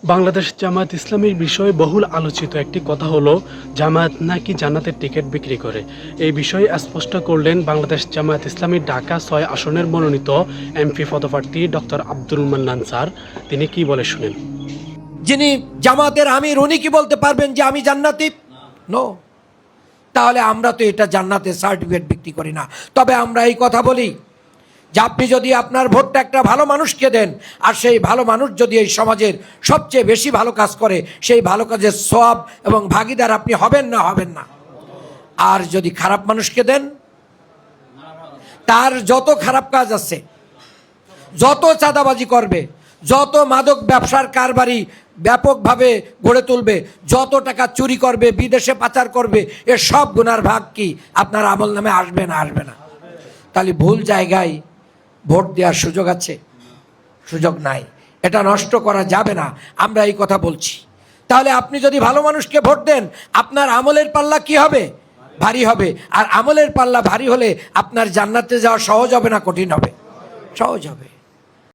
বাংলাদেশ জামায়াত ইসলামীর বিষয়ে বহুল আলোচিত একটি কথা হলো জামায়াত নাকি জান্নাতের টিকিট বিক্রি করে। এই বিষয়ে স্পষ্ট করলেন বাংলাদেশ জামায়াত ইসলামী ঢাকা ৬ আসনের মনোনীত এমপি পদপ্রার্থী ডক্টর আব্দুল মান্নান স্যার। তিনি কি বলে শুনেন। যিনি জামাতের আমির উনি কি বলতে পারবেন যে আমি জান্নাতি? নো। তাহলে আমরা তো এটা জান্নাতের সার্টিফিকেট বিক্রি করি না। তবে আমরা এই কথা বলি যে আপনি যদি আপনার ভোটটা একটা ভালো মানুষকে দেন, আর সেই ভালো মানুষ যদি এই সমাজের সবচেয়ে বেশি ভালো কাজ করে, সেই ভালো কাজের সওয়াব এবং ভাগিদার আপনি হবেন না। আর যদি খারাপ মানুষকে দেন, তার যত খারাপ কাজ আছে, যত চাঁদাবাজি করবে, যত মাদক ব্যবসার কারবারি ব্যাপকভাবে গড়ে তুলবে, যত টাকা চুরি করবে, বিদেশে পাচার করবে, এর সব গুনার ভাগ কি আপনার আমল নামে আসবে না? তাহলে ভুল জায়গায় ভোট দেওয়ার সুযোগ আছে? সুযোগ নাই। এটা নষ্ট করা যাবে না, আমরা এই কথা বলছি। তাহলে আপনি যদি ভালো মানুষকে ভোট দেন, আপনার আমলের পাল্লা কি হবে? ভারী হবে। আর আমলের পাল্লা ভারী হলে আপনার জান্নাতে যাওয়া সহজ হবে না কঠিন হবে? সহজ হবে।